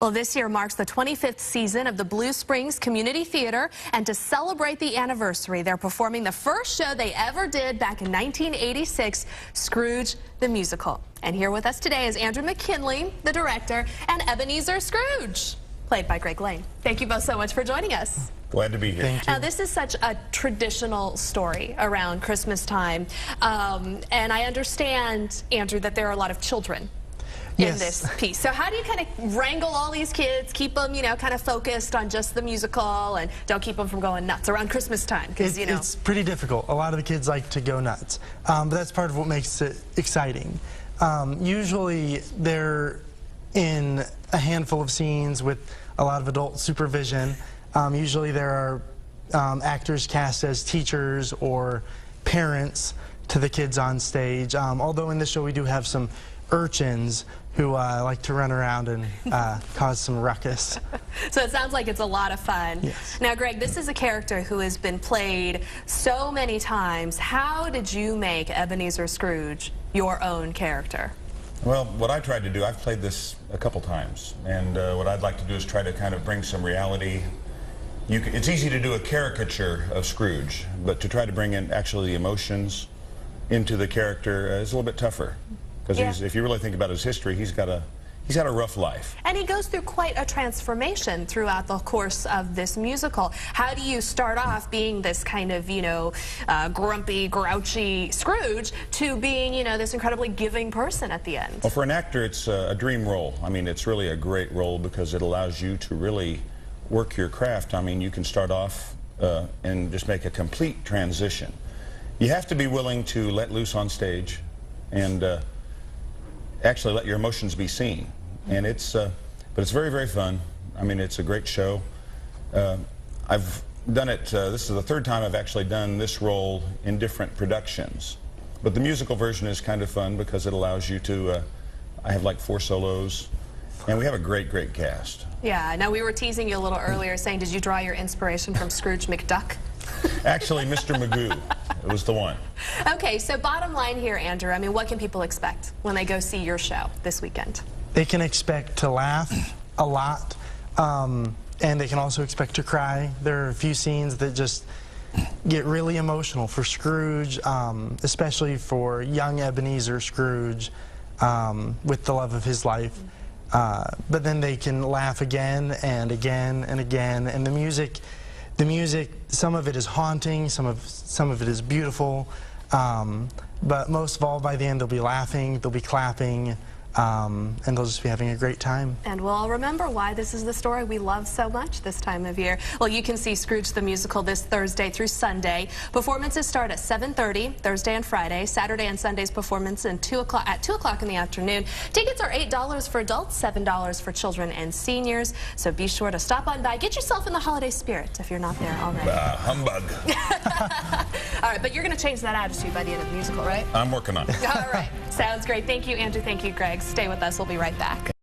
Well, this year marks the 25th season of the Blue Springs Community Theater, and to celebrate the anniversary, they're performing the first show they ever did back in 1986, Scrooge the Musical. And here with us today is Andrew McKinley, the director, and Ebenezer Scrooge, played by Greg Lane. Thank you both so much for joining us. Glad to be here. Thank you. Now, this is such a traditional story around Christmas time, and I understand, Andrew, that there are a lot of children in this piece. So how do you kind of wrangle all these kids, keep them, kind of focused on just the musical and don't keep them from going nuts around Christmas time? Because, It's pretty difficult. A lot of the kids like to go nuts, but that's part of what makes it exciting. Usually they're in a handful of scenes with a lot of adult supervision. Usually there are actors cast as teachers or parents to the kids on stage, although in this show we do have some urchins who like to run around and cause some ruckus. So it sounds like it's a lot of fun. Yes. Now, Greg, this is a character who has been played so many times. How did you make Ebenezer Scrooge your own character? Well, what I tried to do, I've played this a couple times, and what I'd like to do is try to kind of bring some reality. It's easy to do a caricature of Scrooge, but to try to bring in actually the emotions into the character is a little bit tougher. Because if you really think about his history, he's got a rough life. And he goes through quite a transformation throughout the course of this musical. How do you start off being this kind of, grumpy, grouchy Scrooge to being, this incredibly giving person at the end? Well, for an actor, it's a dream role. I mean, it's really a great role because it allows you to really work your craft. I mean, you can start off and just make a complete transition. You have to be willing to let loose on stage and actually let your emotions be seen, and but it's very, very fun. I mean, it's a great show. I've done it, this is the third time I've actually done this role in different productions, but the musical version is kind of fun because it allows you to, I have like 4 solos, and we have a great, great cast. Yeah, now we were teasing you a little earlier saying, did you draw your inspiration from Scrooge McDuck? Actually, Mr. Magoo. It was the one. Okay, so bottom line here, Andrew, I mean, what can people expect when they go see your show this weekend? They can expect to laugh a lot, and they can also expect to cry. There are a few scenes that just get really emotional for Scrooge, especially for young Ebenezer Scrooge with the love of his life. But then they can laugh again and again and again, and the music, some of it is haunting, some of it is beautiful, but most of all, by the end, they'll be laughing, they'll be clapping, and they'll just be having a great time. And we'll all remember why this is the story we love so much this time of year. Well, you can see Scrooge the Musical this Thursday through Sunday. Performances start at 7:30, Thursday and Friday. Saturday and Sunday's performance at 2 o'clock in the afternoon. Tickets are $8 for adults, $7 for children and seniors. So be sure to stop on by. Get yourself in the holiday spirit if you're not there already. Humbug. All right, but you're going to change that attitude by the end of the musical, right? I'm working on it. All right. Sounds great. Thank you, Andrew. Thank you, Greg. Stay with us. We'll be right back.